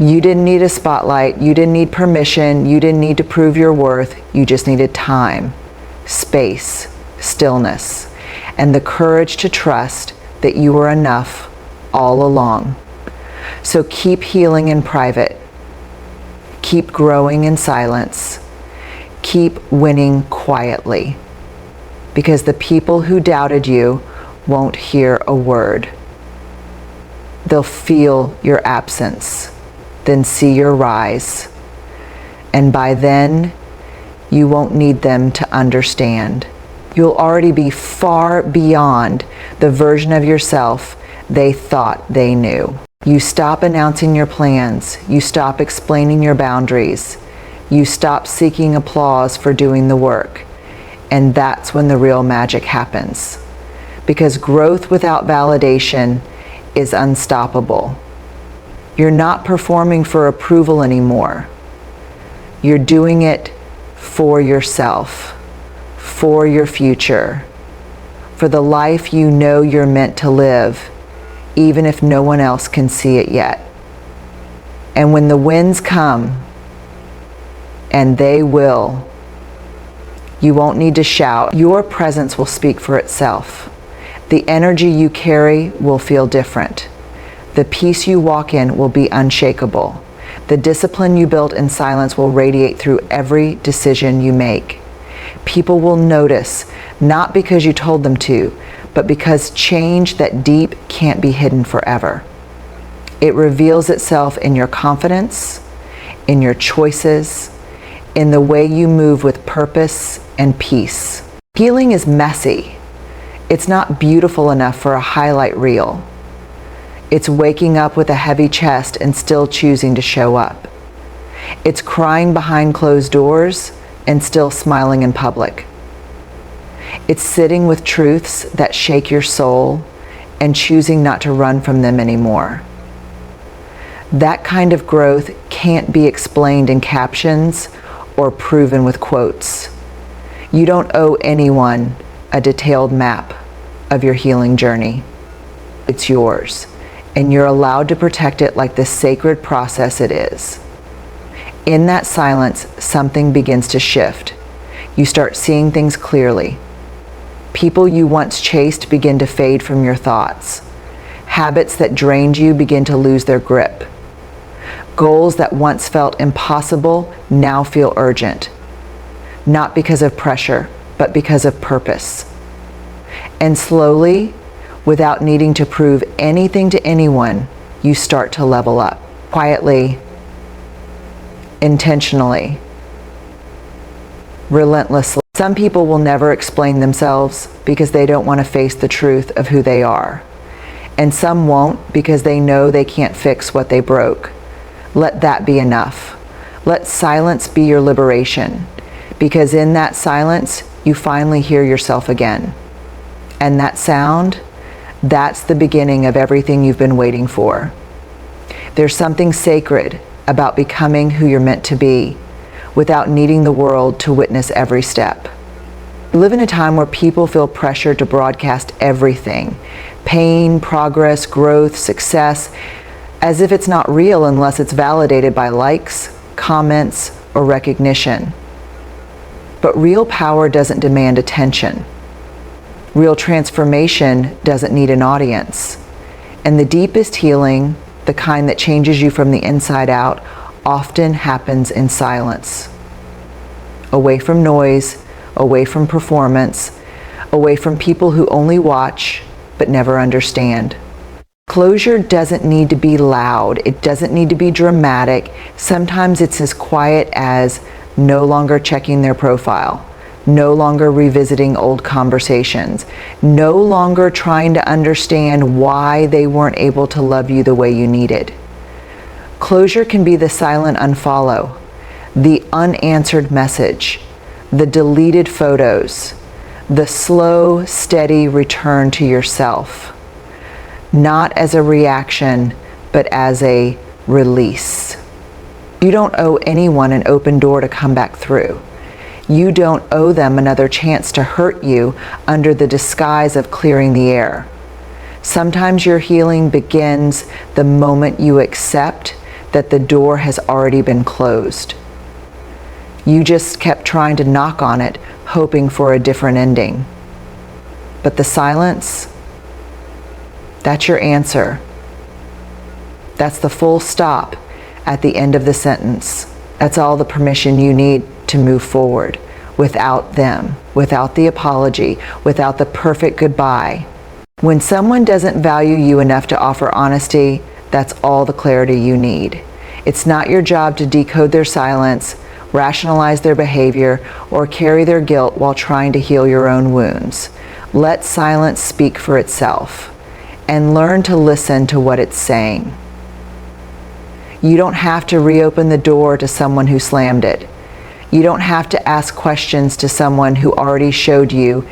You didn't need a spotlight. You didn't need permission. You didn't need to prove your worth. You just needed time, space, stillness, and the courage to trust that you were enough all along. So keep healing in private. Keep growing in silence. Keep winning quietly. Because the people who doubted you won't hear a word. They'll feel your absence, then see your rise. And by then, you won't need them to understand. You'll already be far beyond the version of yourself they thought they knew. You stop announcing your plans. You stop explaining your boundaries. You stop seeking applause for doing the work. And that's when the real magic happens. Because growth without validation is unstoppable. You're not performing for approval anymore. You're doing it for yourself, for your future, for the life you know you're meant to live, even if no one else can see it yet. And when the winds come, and they will, you won't need to shout. Your presence will speak for itself. The energy you carry will feel different. The peace you walk in will be unshakable. The discipline you built in silence will radiate through every decision you make. People will notice, not because you told them to, but because change that deep can't be hidden forever. It reveals itself in your confidence, in your choices, in the way you move with purpose and peace. Healing is messy. It's not beautiful enough for a highlight reel. It's waking up with a heavy chest and still choosing to show up. It's crying behind closed doors and still smiling in public. It's sitting with truths that shake your soul and choosing not to run from them anymore. That kind of growth can't be explained in captions or proven with quotes. You don't owe anyone a detailed map of your healing journey. It's yours, and you're allowed to protect it like the sacred process it is. In that silence, something begins to shift. You start seeing things clearly. People you once chased begin to fade from your thoughts. Habits that drained you begin to lose their grip. Goals that once felt impossible now feel urgent. Not because of pressure, but because of purpose. And slowly, without needing to prove anything to anyone, you start to level up. Quietly, intentionally, relentlessly. Some people will never explain themselves because they don't want to face the truth of who they are. And some won't because they know they can't fix what they broke. Let that be enough. Let silence be your liberation, because in that silence, you finally hear yourself again. And that sound, that's the beginning of everything you've been waiting for. There's something sacred about becoming who you're meant to be without needing the world to witness every step. We live in a time where people feel pressured to broadcast everything: pain, progress, growth, success, as if it's not real unless it's validated by likes, comments, or recognition. But real power doesn't demand attention. Real transformation doesn't need an audience. And the deepest healing, the kind that changes you from the inside out, often happens in silence. Away from noise, away from performance, away from people who only watch but never understand. Closure doesn't need to be loud. It doesn't need to be dramatic. Sometimes it's as quiet as no longer checking their profile, no longer revisiting old conversations, no longer trying to understand why they weren't able to love you the way you needed. Closure can be the silent unfollow, the unanswered message, the deleted photos, the slow, steady return to yourself. Not as a reaction, but as a release. You don't owe anyone an open door to come back through. You don't owe them another chance to hurt you under the disguise of clearing the air. Sometimes your healing begins the moment you accept that the door has already been closed. You just kept trying to knock on it, hoping for a different ending. But the silence, that's your answer. That's the full stop at the end of the sentence. That's all the permission you need to move forward without them, without the apology, without the perfect goodbye. When someone doesn't value you enough to offer honesty, that's all the clarity you need. It's not your job to decode their silence, rationalize their behavior, or carry their guilt while trying to heal your own wounds. Let silence speak for itself, and learn to listen to what it's saying. You don't have to reopen the door to someone who slammed it. You don't have to ask questions to someone who already showed you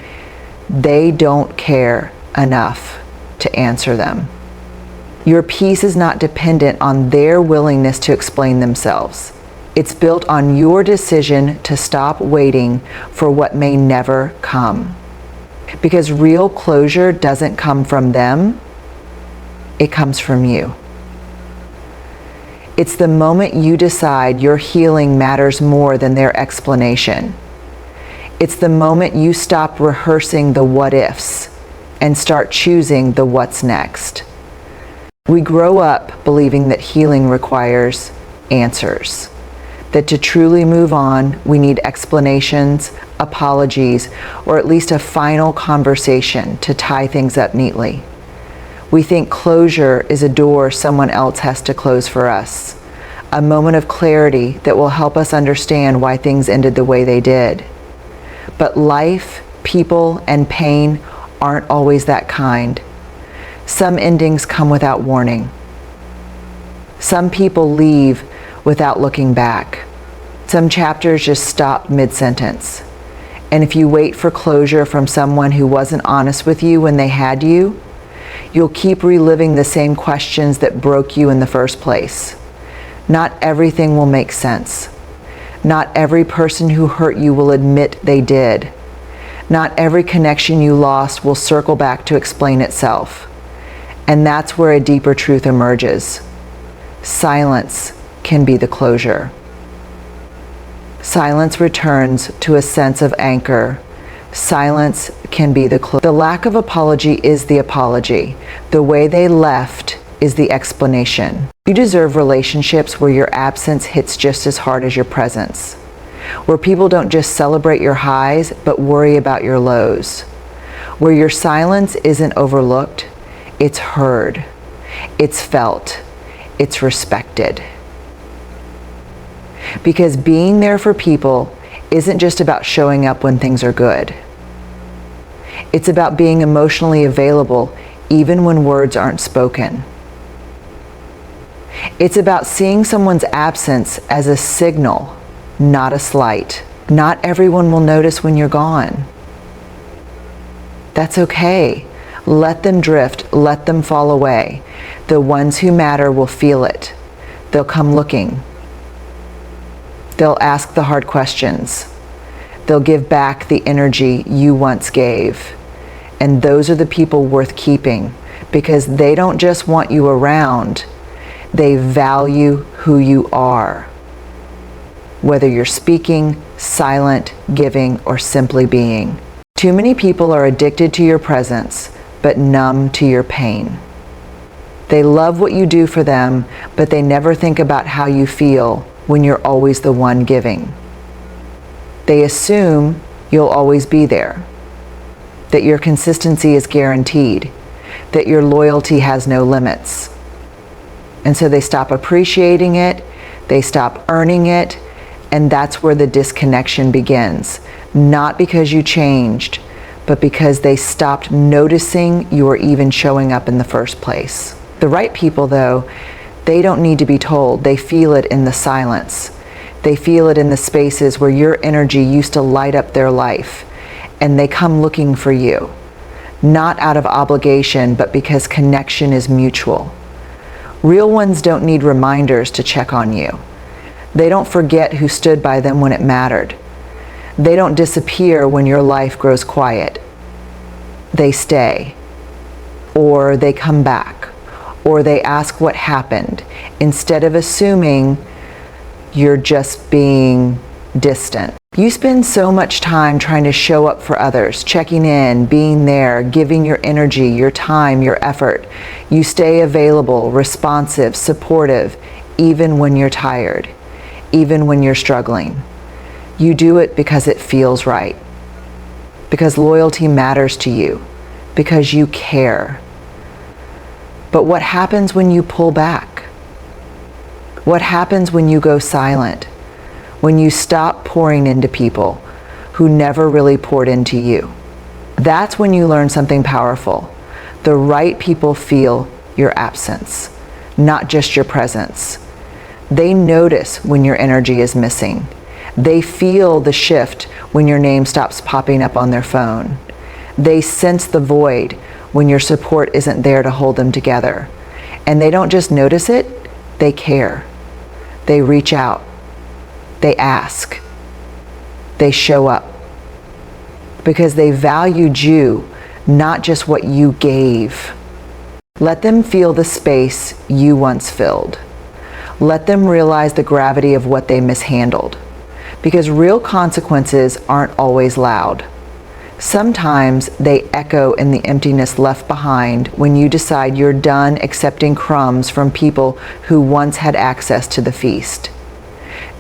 they don't care enough to answer them. Your peace is not dependent on their willingness to explain themselves. It's built on your decision to stop waiting for what may never come. Because real closure doesn't come from them, it comes from you. It's the moment you decide your healing matters more than their explanation. It's the moment you stop rehearsing the what ifs and start choosing the what's next. We grow up believing that healing requires answers, that to truly move on, we need explanations, apologies, or at least a final conversation to tie things up neatly. We think closure is a door someone else has to close for us, a moment of clarity that will help us understand why things ended the way they did. But life, people, and pain aren't always that kind. Some endings come without warning. Some people leave without looking back. Some chapters just stop mid-sentence. And if you wait for closure from someone who wasn't honest with you when they had you, you'll keep reliving the same questions that broke you in the first place. Not everything will make sense. Not every person who hurt you will admit they did. Not every connection you lost will circle back to explain itself. And that's where a deeper truth emerges. Silence can be the closure. Silence returns to a sense of anchor. Silence can be the closure. The lack of apology is the apology. The way they left is the explanation. You deserve relationships where your absence hits just as hard as your presence. Where people don't just celebrate your highs, but worry about your lows. Where your silence isn't overlooked, it's heard, it's felt, it's respected. Because being there for people isn't just about showing up when things are good. It's about being emotionally available even when words aren't spoken. It's about seeing someone's absence as a signal, not a slight. Not everyone will notice when you're gone. That's okay. Let them drift, let them fall away. The ones who matter will feel it. They'll come looking. They'll ask the hard questions. They'll give back the energy you once gave. And those are the people worth keeping because they don't just want you around, they value who you are. Whether you're speaking, silent, giving, or simply being. Too many people are addicted to your presence, but numb to your pain. They love what you do for them, but they never think about how you feel when you're always the one giving. They assume you'll always be there, that your consistency is guaranteed, that your loyalty has no limits. And so they stop appreciating it, they stop earning it, and that's where the disconnection begins. Not because you changed, but because they stopped noticing you were even showing up in the first place. The right people, though, they don't need to be told. They feel it in the silence. They feel it in the spaces where your energy used to light up their life, and they come looking for you. Not out of obligation, but because connection is mutual. Real ones don't need reminders to check on you. They don't forget who stood by them when it mattered. They don't disappear when your life grows quiet. They stay, or they come back, or they ask what happened, instead of assuming you're just being distant. You spend so much time trying to show up for others, checking in, being there, giving your energy, your time, your effort. You stay available, responsive, supportive, even when you're tired, even when you're struggling. You do it because it feels right, because loyalty matters to you, because you care. But what happens when you pull back? What happens when you go silent? When you stop pouring into people who never really poured into you? That's when you learn something powerful. The right people feel your absence, not just your presence. They notice when your energy is missing. They feel the shift when your name stops popping up on their phone. They sense the void when your support isn't there to hold them together. And they don't just notice it, they care. They reach out. They ask. They show up. Because they valued you, not just what you gave. Let them feel the space you once filled. Let them realize the gravity of what they mishandled. Because real consequences aren't always loud. Sometimes they echo in the emptiness left behind when you decide you're done accepting crumbs from people who once had access to the feast.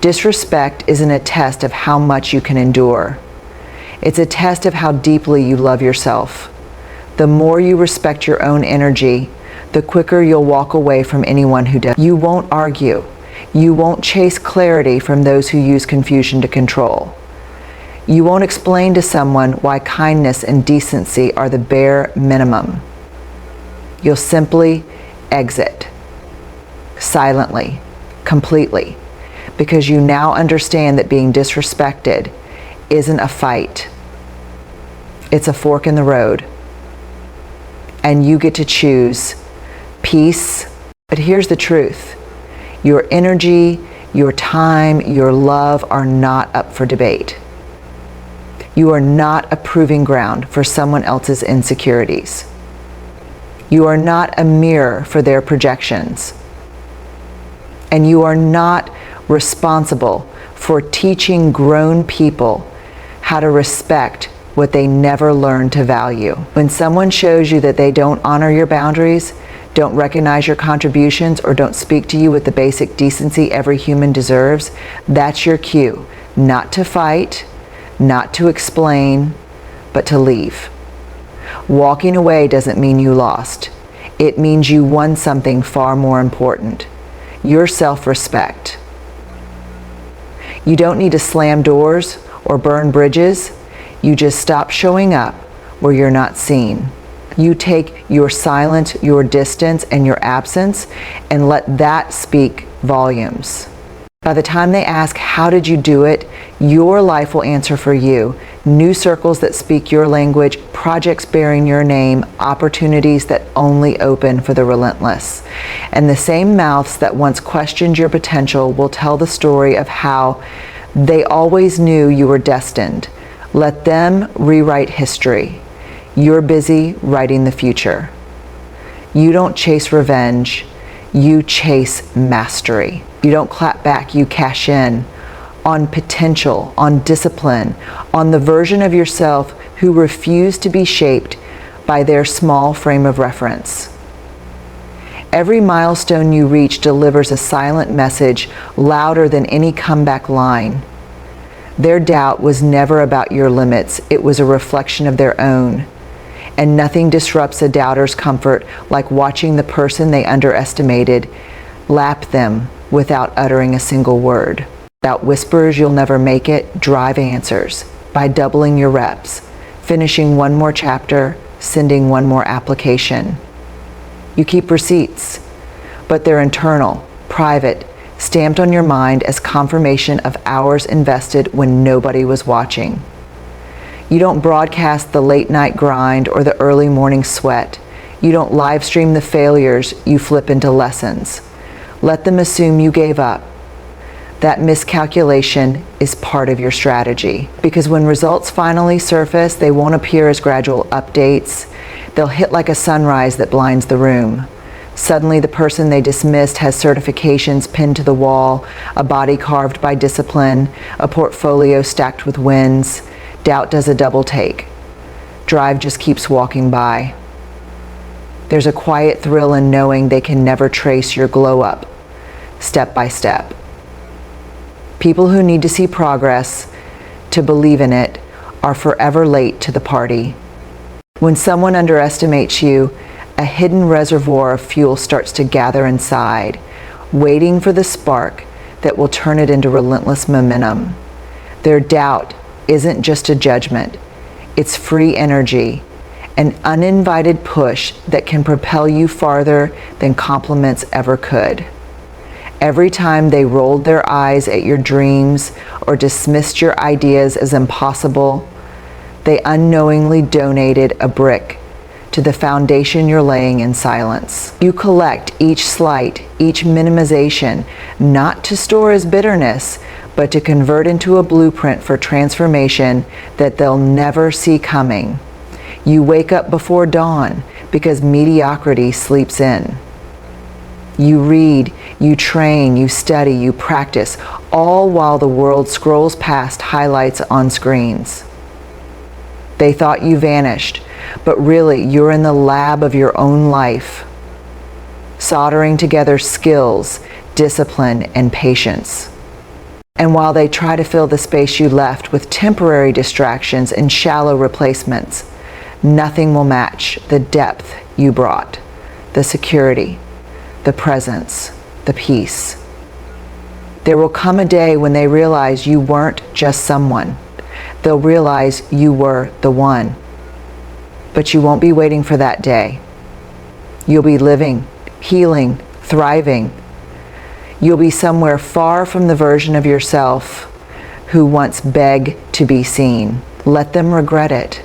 Disrespect isn't a test of how much you can endure. It's a test of how deeply you love yourself. The more you respect your own energy, the quicker you'll walk away from anyone who does. You won't argue. You won't chase clarity from those who use confusion to control. You won't explain to someone why kindness and decency are the bare minimum. You'll simply exit. Silently. Completely. Because you now understand that being disrespected isn't a fight. It's a fork in the road. And you get to choose peace. But here's the truth. Your energy, your time, your love are not up for debate. You are not a proving ground for someone else's insecurities. You are not a mirror for their projections. And you are not responsible for teaching grown people how to respect what they never learned to value. When someone shows you that they don't honor your boundaries, don't recognize your contributions, or don't speak to you with the basic decency every human deserves, that's your cue, not to fight, not to explain, but to leave. Walking away doesn't mean you lost. It means you won something far more important, your self-respect. You don't need to slam doors or burn bridges. You just stop showing up where you're not seen. You take your silence, your distance, and your absence, and let that speak volumes. By the time they ask, how did you do it? Your life will answer for you. New circles that speak your language, projects bearing your name, opportunities that only open for the relentless. And the same mouths that once questioned your potential will tell the story of how they always knew you were destined. Let them rewrite history. You're busy writing the future. You don't chase revenge. You chase mastery. You don't clap back, you cash in on potential, on discipline, on the version of yourself who refused to be shaped by their small frame of reference. Every milestone you reach delivers a silent message louder than any comeback line. Their doubt was never about your limits. It was a reflection of their own. And nothing disrupts a doubter's comfort like watching the person they underestimated lap them without uttering a single word. Without whispers, you'll never make it. Drive answers by doubling your reps, finishing one more chapter, sending one more application. You keep receipts, but they're internal, private, stamped on your mind as confirmation of hours invested when nobody was watching. You don't broadcast the late night grind or the early morning sweat. You don't live stream the failures you flip into lessons. Let them assume you gave up. That miscalculation is part of your strategy. Because when results finally surface, they won't appear as gradual updates. They'll hit like a sunrise that blinds the room. Suddenly, the person they dismissed has certifications pinned to the wall, a body carved by discipline, a portfolio stacked with wins. Doubt does a double take. Drive just keeps walking by. There's a quiet thrill in knowing they can never trace your glow up, step by step. People who need to see progress to believe in it are forever late to the party. When someone underestimates you, a hidden reservoir of fuel starts to gather inside, waiting for the spark that will turn it into relentless momentum. Their doubt isn't just a judgment, it's free energy, an uninvited push that can propel you farther than compliments ever could. Every time they rolled their eyes at your dreams or dismissed your ideas as impossible, they unknowingly donated a brick to the foundation you're laying in silence. You collect each slight, each minimization, not to store as bitterness, but to convert into a blueprint for transformation that they'll never see coming. You wake up before dawn because mediocrity sleeps in. You read, you train, you study, you practice, all while the world scrolls past highlights on screens. They thought you vanished, but really you're in the lab of your own life, soldering together skills, discipline, and patience. And while they try to fill the space you left with temporary distractions and shallow replacements, nothing will match the depth you brought, the security, the presence, the peace. There will come a day when they realize you weren't just someone. They'll realize you were the one. But you won't be waiting for that day. You'll be living, healing, thriving. You'll be somewhere far from the version of yourself who once begged to be seen. Let them regret it.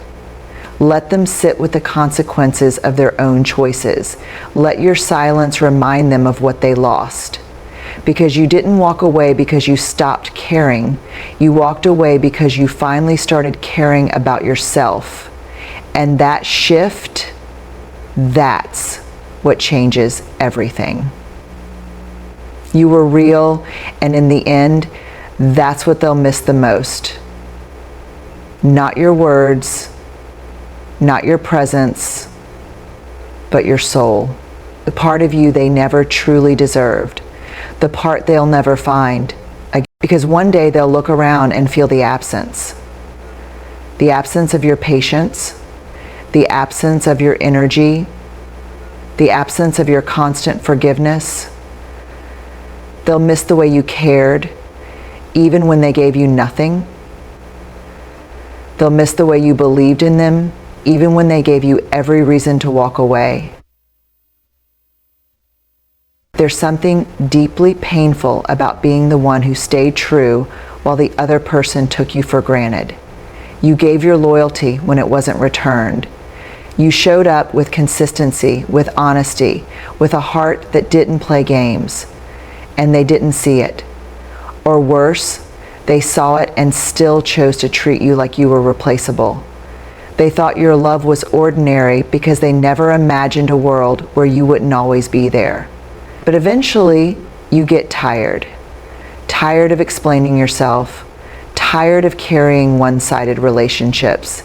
Let them sit with the consequences of their own choices. Let your silence remind them of what they lost. Because you didn't walk away because you stopped caring. You walked away because you finally started caring about yourself. And that shift, that's what changes everything. You were real, and in the end, that's what they'll miss the most. Not your words, not your presence, but your soul. The part of you they never truly deserved. The part they'll never find. Because one day they'll look around and feel the absence. The absence of your patience, the absence of your energy, the absence of your constant forgiveness. They'll miss the way you cared, even when they gave you nothing. They'll miss the way you believed in them, even when they gave you every reason to walk away. There's something deeply painful about being the one who stayed true while the other person took you for granted. You gave your loyalty when it wasn't returned. You showed up with consistency, with honesty, with a heart that didn't play games, and they didn't see it. Or worse, they saw it and still chose to treat you like you were replaceable. They thought your love was ordinary because they never imagined a world where you wouldn't always be there. But eventually, you get tired. Tired of explaining yourself. Tired of carrying one-sided relationships.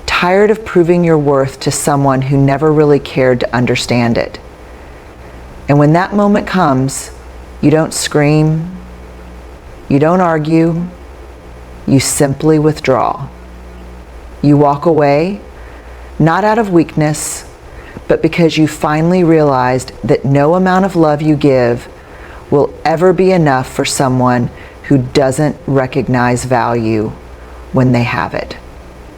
Tired of proving your worth to someone who never really cared to understand it. And when that moment comes, you don't scream. You don't argue. You simply withdraw. You walk away, not out of weakness, but because you finally realized that no amount of love you give will ever be enough for someone who doesn't recognize value when they have it.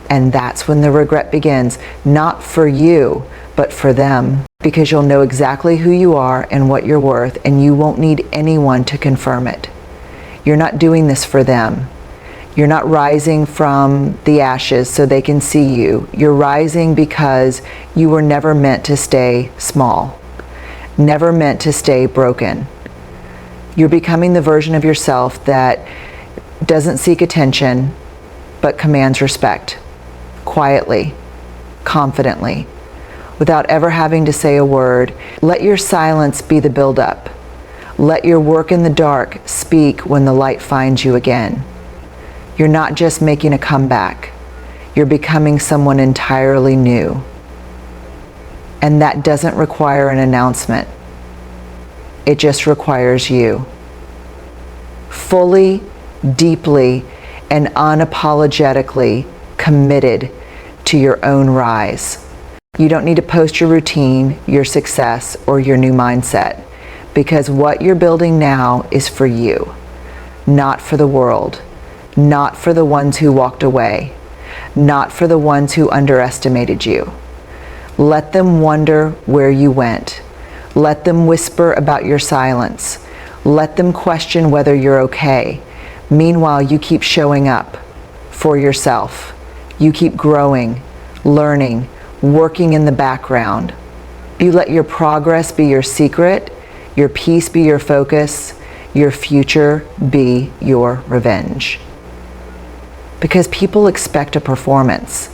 And that's when the regret begins, not for you, but for them, because you'll know exactly who you are and what you're worth, and you won't need anyone to confirm it. You're not doing this for them. You're not rising from the ashes so they can see you. You're rising because you were never meant to stay small, never meant to stay broken. You're becoming the version of yourself that doesn't seek attention, but commands respect, quietly, confidently, without ever having to say a word. Let your silence be the buildup. Let your work in the dark speak when the light finds you again. You're not just making a comeback. You're becoming someone entirely new. And that doesn't require an announcement. It just requires you. Fully, deeply, and unapologetically committed to your own rise. You don't need to post your routine, your success, or your new mindset, because what you're building now is for you, not for the world, not for the ones who walked away, not for the ones who underestimated you. Let them wonder where you went. Let them whisper about your silence. Let them question whether you're okay. Meanwhile, you keep showing up for yourself. You keep growing, learning, working in the background. You let your progress be your secret, your peace be your focus, your future be your revenge. Because people expect a performance.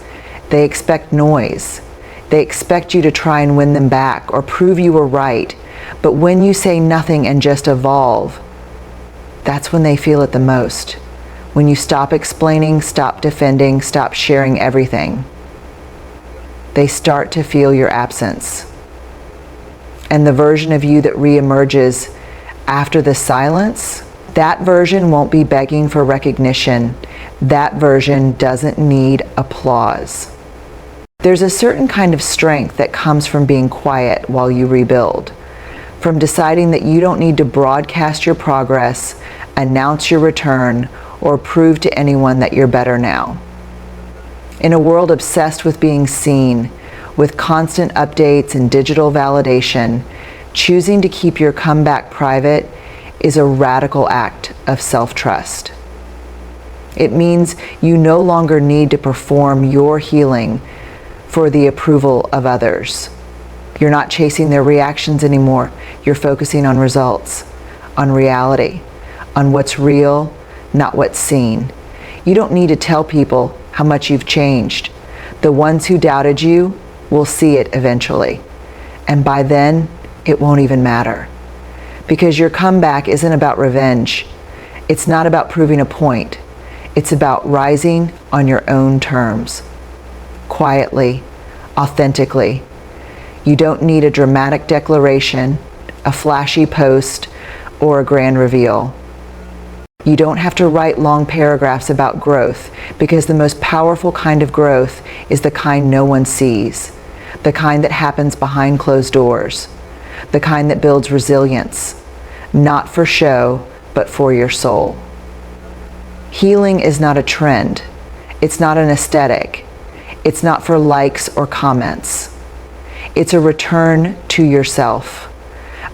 They expect noise. They expect you to try and win them back or prove you were right. But when you say nothing and just evolve, that's when they feel it the most. When you stop explaining, stop defending, stop sharing everything, they start to feel your absence. And the version of you that reemerges after the silence, that version won't be begging for recognition. That version doesn't need applause. There's a certain kind of strength that comes from being quiet while you rebuild, from deciding that you don't need to broadcast your progress, announce your return, or prove to anyone that you're better now. In a world obsessed with being seen, with constant updates and digital validation, choosing to keep your comeback private is a radical act of self-trust. It means you no longer need to perform your healing for the approval of others. You're not chasing their reactions anymore. You're focusing on results, on reality, on what's real, not what's seen. You don't need to tell people how much you've changed. The ones who doubted you will see it eventually. And by then, it won't even matter. Because your comeback isn't about revenge. It's not about proving a point. It's about rising on your own terms. Quietly, authentically. You don't need a dramatic declaration, a flashy post, or a grand reveal. You don't have to write long paragraphs about growth, because the most powerful kind of growth is the kind no one sees, the kind that happens behind closed doors, the kind that builds resilience, not for show, but for your soul. Healing is not a trend. It's not an aesthetic. It's not for likes or comments. It's a return to yourself,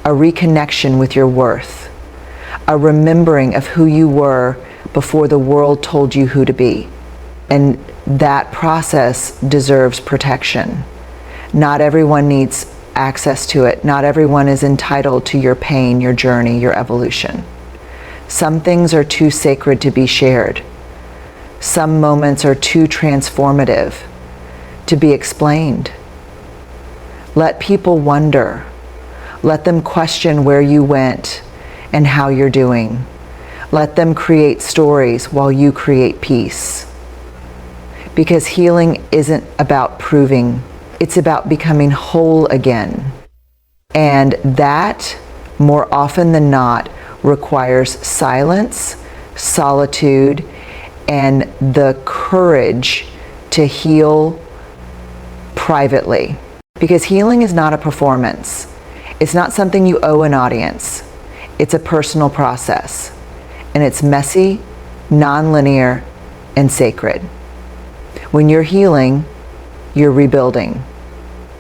a reconnection with your worth, a remembering of who you were before the world told you who to be. And that process deserves protection. Not everyone needs access to it. Not everyone is entitled to your pain, your journey, your evolution. Some things are too sacred to be shared. Some moments are too transformative to be explained. Let people wonder. Let them question where you went and how you're doing. Let them create stories while you create peace. Because healing isn't about proving, it's about becoming whole again. And that, more often than not, requires silence, solitude, and the courage to heal privately. Because healing is not a performance. It's not something you owe an audience. It's a personal process. And it's messy, non-linear, and sacred. When you're healing, you're rebuilding.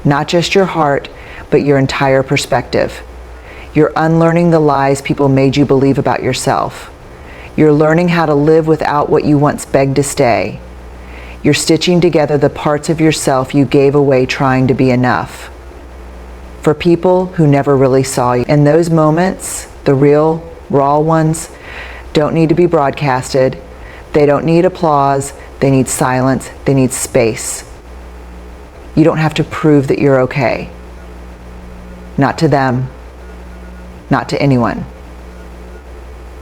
Not just your heart, but your entire perspective. You're unlearning the lies people made you believe about yourself. You're learning how to live without what you once begged to stay. You're stitching together the parts of yourself you gave away trying to be enough. For people who never really saw you. And those moments, the real, raw ones, don't need to be broadcasted. They don't need applause. They need silence. They need space. You don't have to prove that you're okay. Not to them, not to anyone.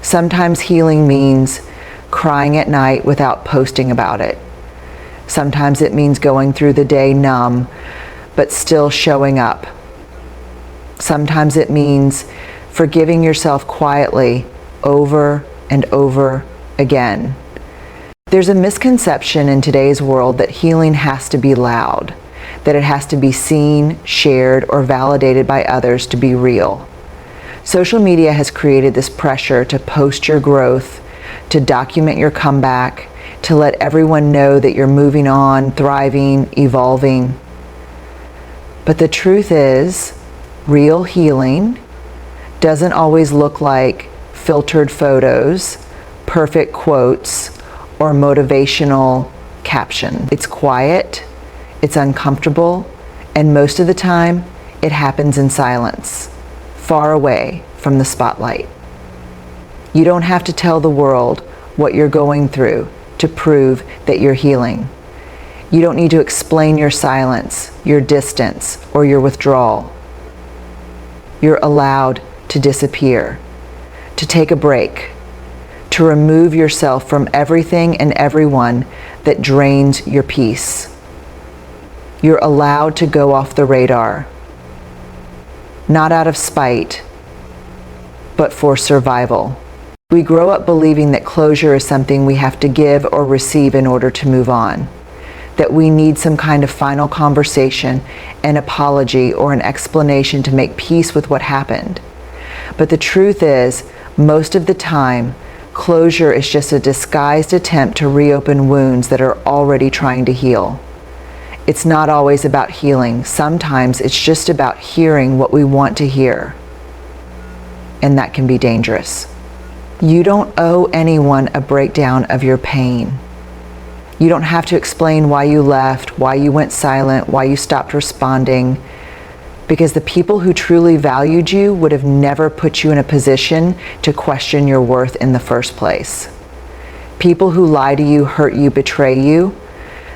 Sometimes healing means crying at night without posting about it. Sometimes it means going through the day numb, but still showing up. Sometimes it means forgiving yourself quietly over and over again. There's a misconception in today's world that healing has to be loud, that it has to be seen, shared, or validated by others to be real. Social media has created this pressure to post your growth, to document your comeback, to let everyone know that you're moving on, thriving, evolving. But the truth is, real healing doesn't always look like filtered photos, perfect quotes, or motivational caption. It's quiet, it's uncomfortable, and most of the time, it happens in silence, far away from the spotlight. You don't have to tell the world what you're going through to prove that you're healing. You don't need to explain your silence, your distance, or your withdrawal. You're allowed to disappear, to take a break, to remove yourself from everything and everyone that drains your peace. You're allowed to go off the radar, not out of spite, but for survival. We grow up believing that closure is something we have to give or receive in order to move on, that we need some kind of final conversation, an apology, or an explanation to make peace with what happened. But the truth is, most of the time, closure is just a disguised attempt to reopen wounds that are already trying to heal. It's not always about healing. Sometimes it's just about hearing what we want to hear. And that can be dangerous. You don't owe anyone a breakdown of your pain. You don't have to explain why you left, why you went silent, why you stopped responding, because the people who truly valued you would have never put you in a position to question your worth in the first place. People who lie to you, hurt you, betray you,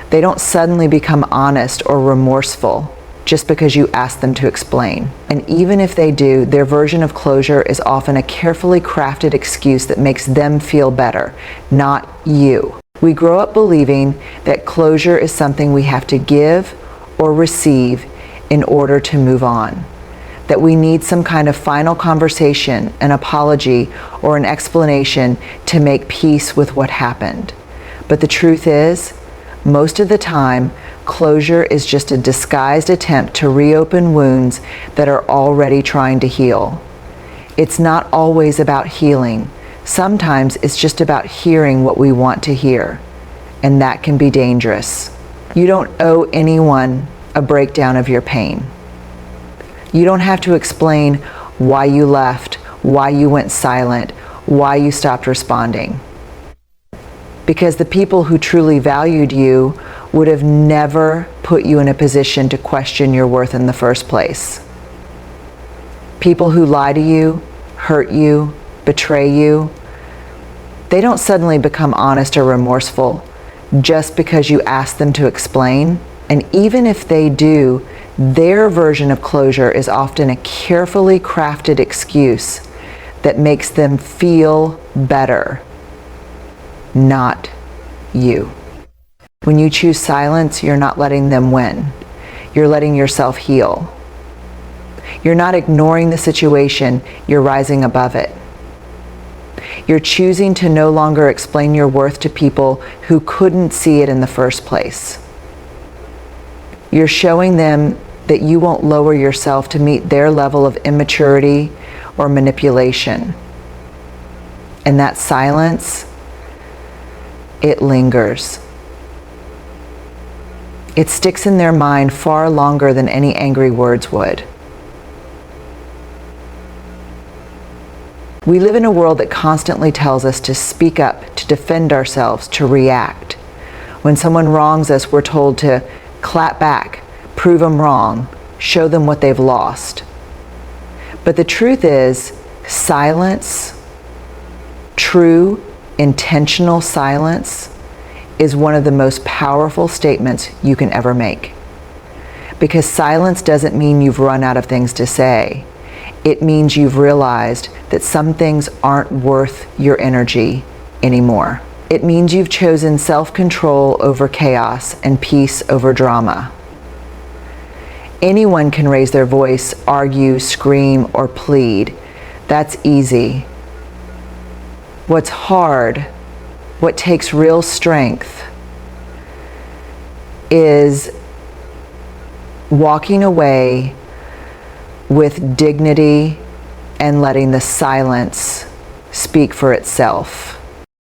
they don't suddenly become honest or remorseful just because you ask them to explain. And even if they do, their version of closure is often a carefully crafted excuse that makes them feel better, not you. We grow up believing that closure is something we have to give or receive in order to move on, that we need some kind of final conversation, an apology, or an explanation to make peace with what happened. But the truth is, most of the time, closure is just a disguised attempt to reopen wounds that are already trying to heal. It's not always about healing. Sometimes it's just about hearing what we want to hear, and that can be dangerous. You don't owe anyone a breakdown of your pain. You don't have to explain why you left, why you went silent, why you stopped responding. Because the people who truly valued you would have never put you in a position to question your worth in the first place. People who lie to you, hurt you, betray you, they don't suddenly become honest or remorseful just because you ask them to explain. And even if they do, their version of closure is often a carefully crafted excuse that makes them feel better, not you. When you choose silence, you're not letting them win. You're letting yourself heal. You're not ignoring the situation, you're rising above it. You're choosing to no longer explain your worth to people who couldn't see it in the first place. You're showing them that you won't lower yourself to meet their level of immaturity or manipulation. And that silence, it lingers. It sticks in their mind far longer than any angry words would. We live in a world that constantly tells us to speak up, to defend ourselves, to react. When someone wrongs us, we're told to clap back, prove them wrong, show them what they've lost. But the truth is, silence, true, intentional silence, is one of the most powerful statements you can ever make. Because silence doesn't mean you've run out of things to say. It means you've realized that some things aren't worth your energy anymore. It means you've chosen self-control over chaos and peace over drama. Anyone can raise their voice, argue, scream, or plead. That's easy. What's hard, what takes real strength, is walking away with dignity and letting the silence speak for itself.